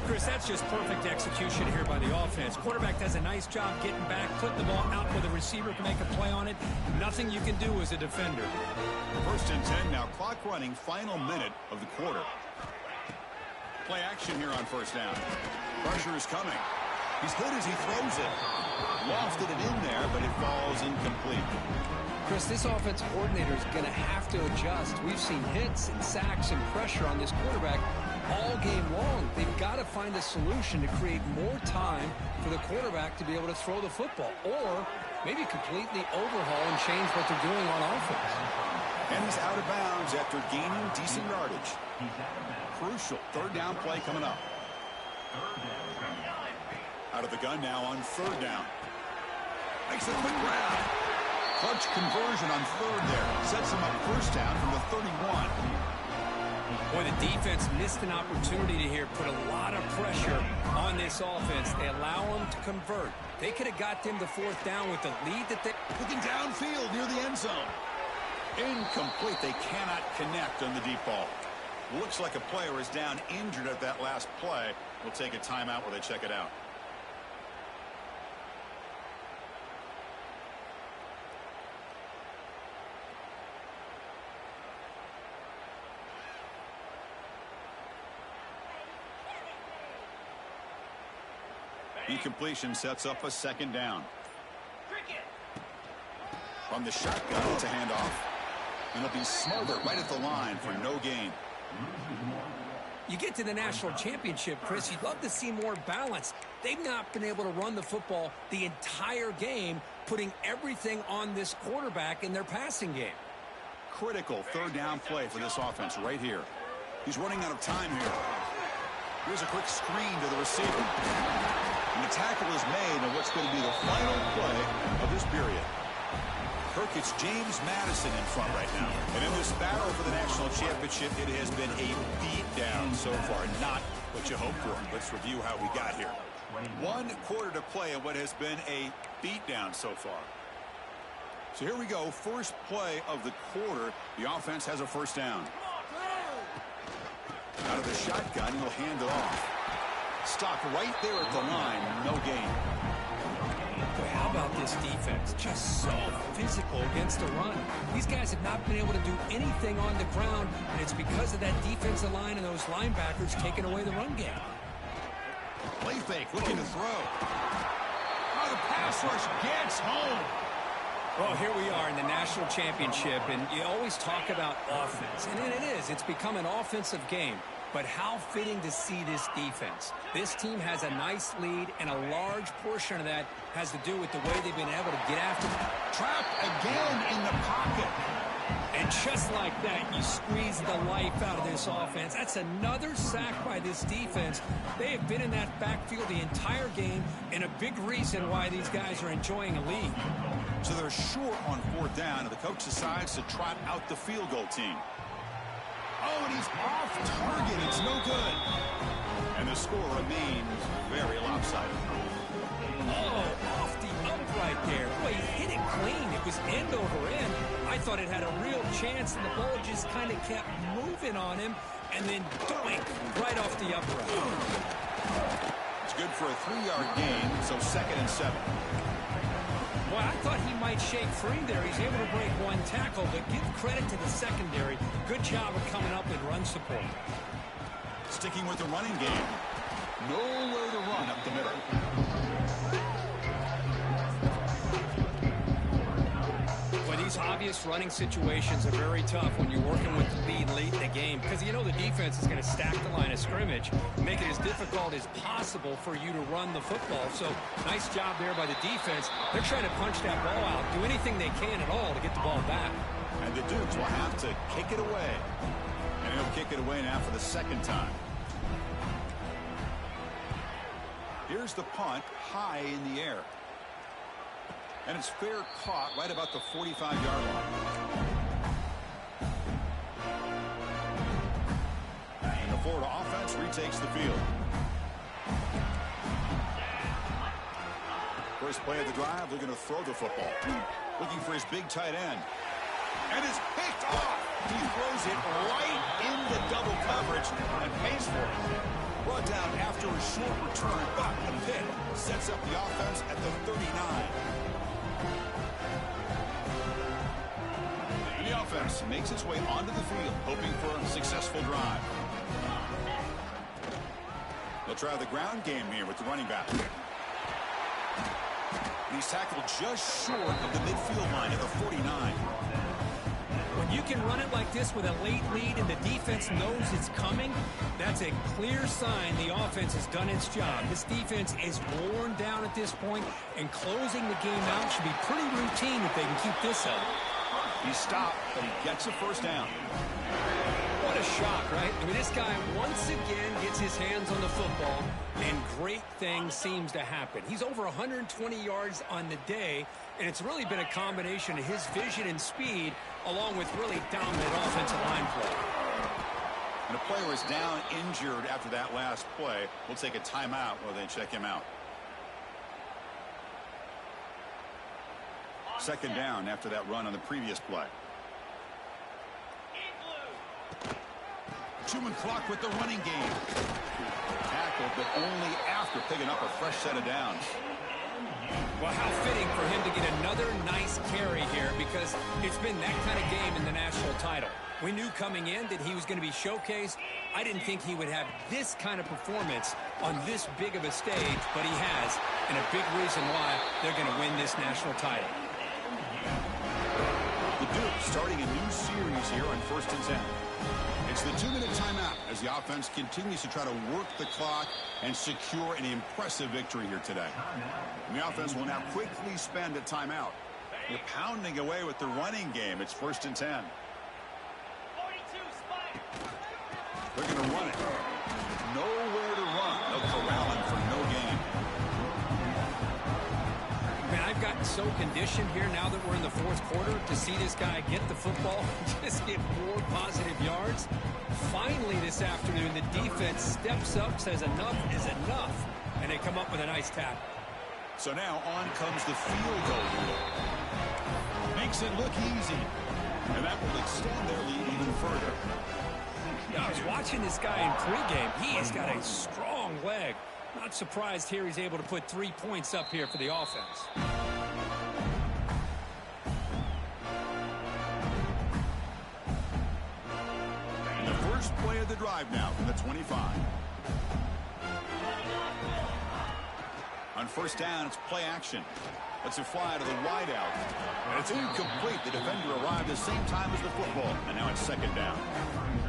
Chris, that's just perfect execution here by the offense. Quarterback does a nice job getting back, putting the ball out where the receiver can make a play on it. Nothing you can do as a defender. First and 10 now. Clock running. Final minute of the quarter. Play action here on first down. Pressure is coming. He's hit as he throws it. Lofted it in there, but it falls incomplete. Chris, this offense coordinator is going to have to adjust. We've seen hits and sacks and pressure on this quarterback all game long. They've got to find a solution to create more time for the quarterback to be able to throw the football, or maybe completely overhaul and change what they're doing on offense. And he's out of bounds after gaining decent yardage. Crucial third down play coming up. Out of the gun now on third down. Makes a quick grab. Clutch conversion on third there. Sets him up first down from the 31. Boy, the defense missed an opportunity to here put a lot of pressure on this offense. They allow them to convert. They could have got them to fourth down with the lead that they... Looking downfield near the end zone. Incomplete. They cannot connect on the deep ball. Looks like a player is down injured at that last play. We'll take a timeout while they check it out. Incompletion sets up a second down. From the shotgun, it's a handoff. And it'll be smothered right at the line for no gain. You get to the national championship, Chris, you'd love to see more balance. They've not been able to run the football the entire game, putting everything on this quarterback in their passing game. Critical third down play for this offense right here. He's running out of time here. Here's a quick screen to the receiver. And the tackle is made on what's going to be the final play of this period. Kirk, it's James Madison in front right now. And in this battle for the national championship, it has been a beatdown so far. Not what you hoped for. Let's review how we got here. 1 quarter to play in what has been a beatdown so far. So here we go. First play of the quarter. The offense has a first down. Out of the shotgun, he'll hand it off. Stopped right there at the line. No gain. Boy, how about this defense? Just so physical against the run. These guys have not been able to do anything on the ground, and it's because of that defensive line and those linebackers taking away the run game. Play fake, looking to throw. Oh, the pass rush gets home. Well, here we are in the national championship, and you always talk about offense. And it is. It's become an offensive game. But how fitting to see this defense. This team has a nice lead, and a large portion of that has to do with the way they've been able to get after them. Trapped again in the pocket. And just like that, you squeeze the life out of this offense. That's another sack by this defense. They have been in that backfield the entire game, and a big reason why these guys are enjoying a lead. So they're short on fourth down, and the coach decides to trot out the field goal team. Oh, and he's off target. It's no good. And the score remains very lopsided. Oh, off the upright there. Boy, he hit it clean. It was end over end. I thought it had a real chance, and the ball just kind of kept moving on him, and then doink, right off the upright. It's good for a 3-yard gain, so 2nd and 7. Boy, I thought he might shake free there. He's able to break 1 tackle, but give credit to the secondary. Good job of coming up in run support. Sticking with the running game. Nowhere to run up the middle. Well, these obvious running situations are very tough when you're working with the lead late in the game, because you know the defense is going to stack the line of scrimmage, make it as difficult as possible for you to run the football. So nice job there by the defense. They're trying to punch that ball out, do anything they can at all to get the ball back. And the Dukes will have to kick it away. And he'll kick it away now for the 2nd time. Here's the punt, high in the air. And it's fair caught right about the 45-yard line. And the Florida offense retakes the field. First play of the drive, they're going to throw the football. Looking for his big tight end. And it's picked off. He throws it right into double coverage and pays for it. Brought down after a short return, but the pick sets up the offense at the 39. The offense makes its way onto the field, hoping for a successful drive. They'll try the ground game here with the running back. He's tackled just short of the midfield line at the 49. When you can run it like this with a late lead and the defense knows it's coming, that's a clear sign the offense has done its job. This defense is worn down at this point, and closing the game out should be pretty routine if they can keep this up. He stopped, but he gets a first down. What a shock, right? I mean, this guy once again gets his hands on the football, and great things seems to happen. He's over 120 yards on the day, and it's really been a combination of his vision and speed along with really dominant offensive line play. And the player is down injured after that last play. We'll take a timeout while they check him out. Second down after that run on the previous play. 2-man clock with the running game. Tackled, but only after picking up a fresh set of downs. Well, how fitting for him to get another nice carry here, because it's been that kind of game in the national title. We knew coming in that he was going to be showcased. I didn't think he would have this kind of performance on this big of a stage, but he has, and a big reason why they're going to win this national title. The Duke starting a new series here on 1st and 10. It's the 2-minute timeout as the offense continues to try to work the clock and secure an impressive victory here today. And the offense will now quickly spend a timeout. They're pounding away with the running game. It's 1st and 10. They're going to run it. Nowhere to run. They'll corral him for no gain. Man, I've gotten so conditioned here now that we're in the 4th quarter to see this guy get the football, just get more positive yards. Finally this afternoon, the defense steps up, says enough is enough, and they come up with a nice tackle. So now on comes the field goal rule. Makes it look easy. And that will extend their lead even further. I was watching this guy in pregame. He has got a strong leg. Not surprised here he's able to put 3 points up here for the offense. And the first play of the drive now from the 25. On 1st down, it's play action. Let's it fly to the wide out. And it's incomplete. The defender arrived the same time as the football. And now it's 2nd down.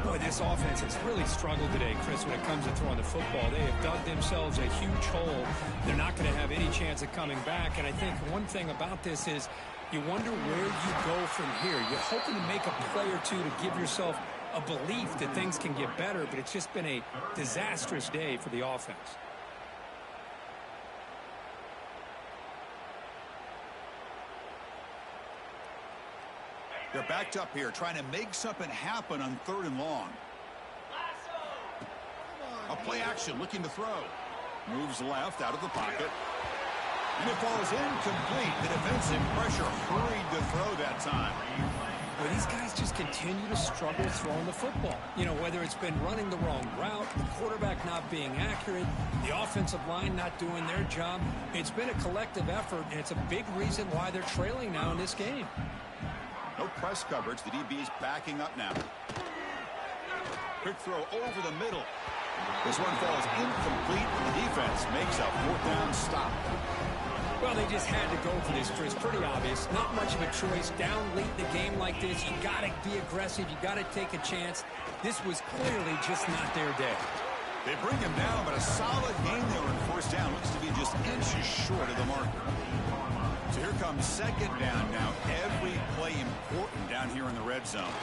Boy, this offense has really struggled today, Chris, when it comes to throwing the football. They have dug themselves a huge hole. They're not going to have any chance of coming back. And I think one thing about this is you wonder where you go from here. You're hoping to make a play or two to give yourself a belief that things can get better, but it's just been a disastrous day for the offense. They're backed up here, trying to make something happen on 3rd and long. A play action, looking to throw. Moves left, out of the pocket. And it falls incomplete. The defensive pressure hurried to throw that time. Well, these guys just continue to struggle throwing the football. You know, whether it's been running the wrong route, the quarterback not being accurate, the offensive line not doing their job. It's been a collective effort, and it's a big reason why they're trailing now in this game. No press coverage. The DB's backing up now. Quick throw over the middle. This one falls incomplete. The defense makes a 4th down stop. Well, they just had to go for this, Chris. Pretty obvious. Not much of a choice. Down late in the game like this, you got to be aggressive. You got to take a chance. This was clearly just not their day. They bring him down, but a solid game there on 1st down. Looks to be just inches short of the marker. So here comes 2nd down now. Every play important down here in the red zone.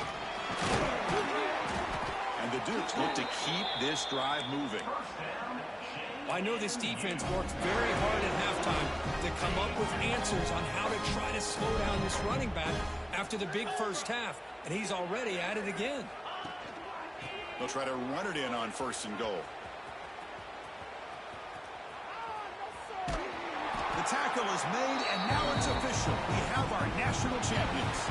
And the Dukes look to keep this drive moving. I know this defense worked very hard at halftime to come up with answers on how to try to slow down this running back after the big first half, and he's already at it again. They'll try to run it in on 1st and goal. The tackle is made, and now it's official. We have our national champions.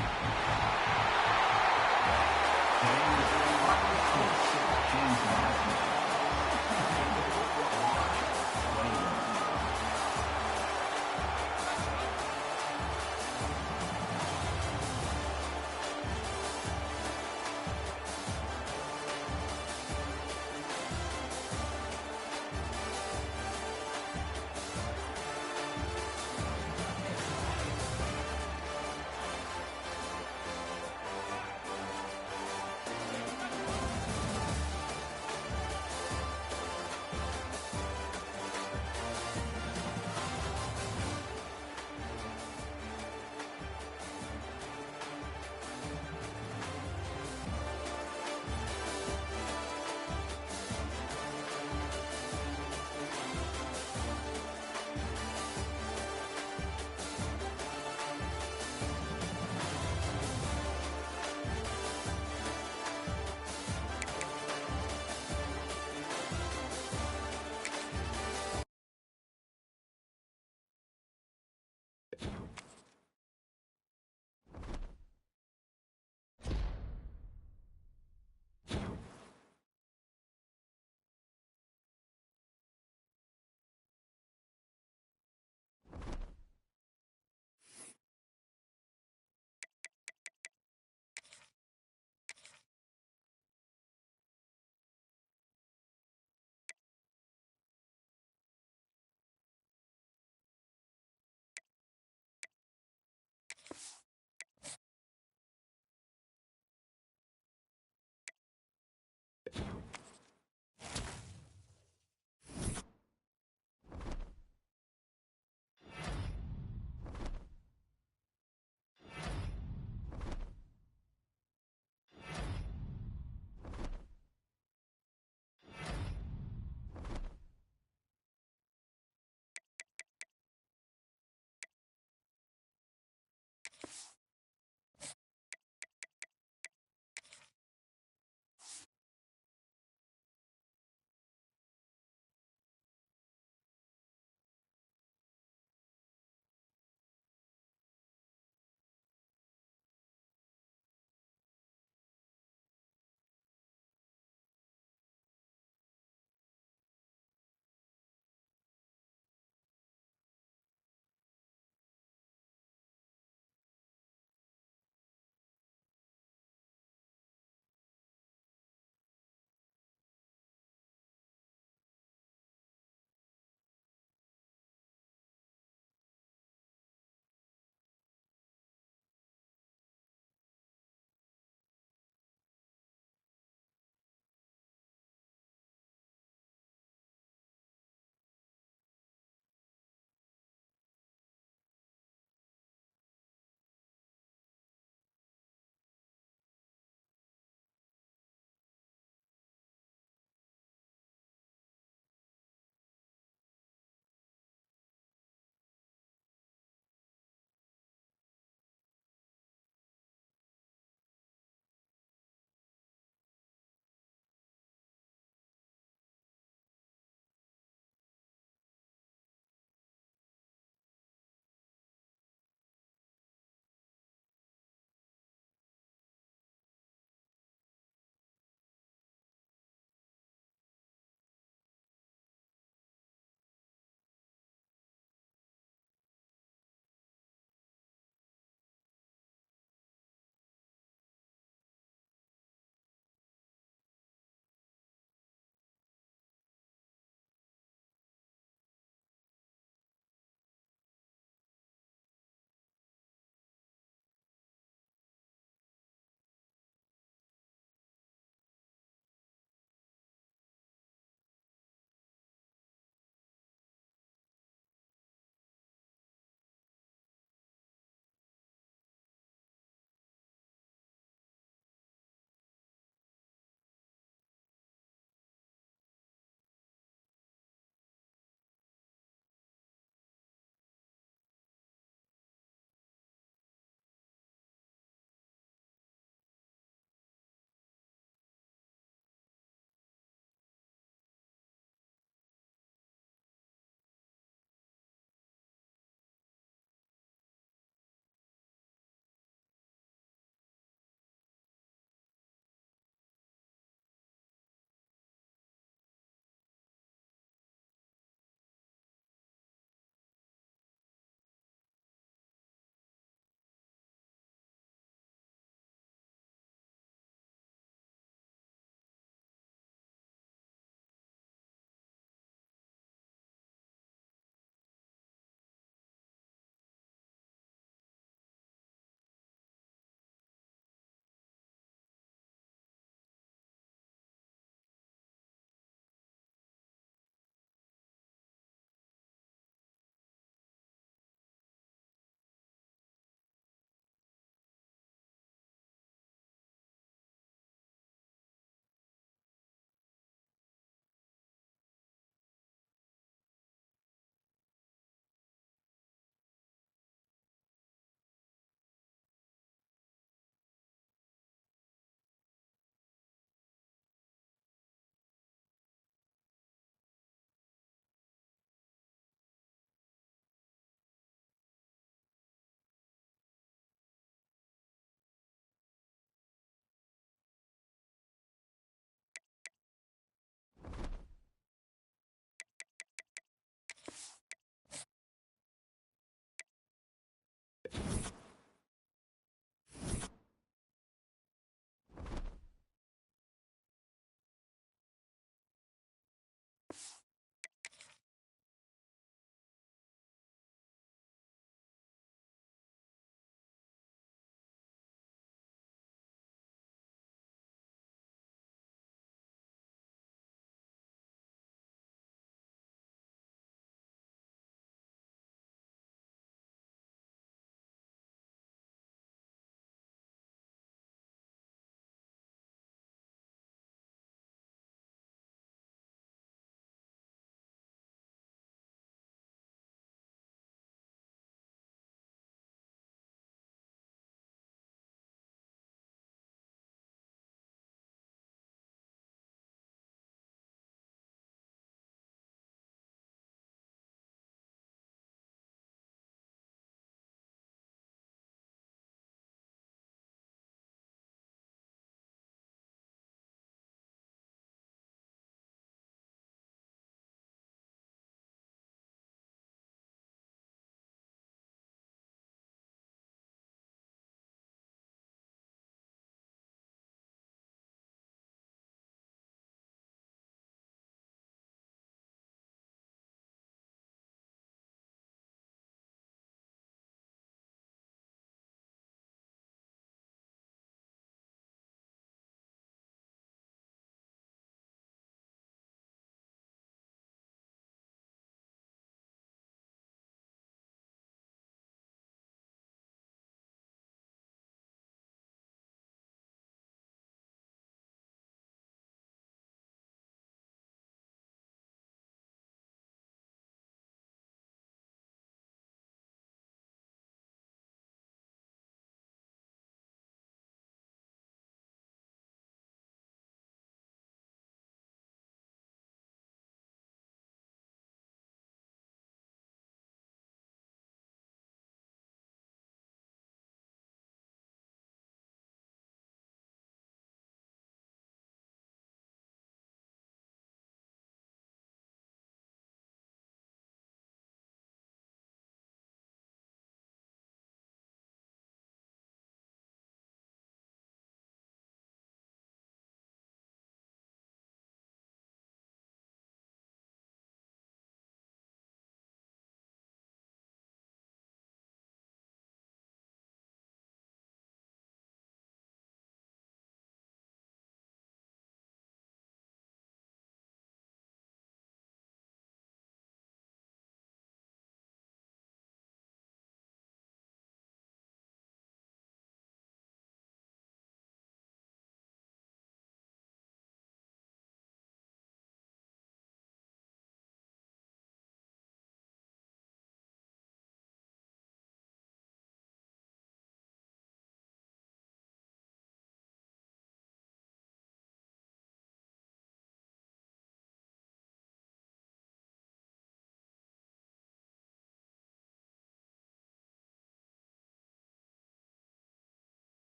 it.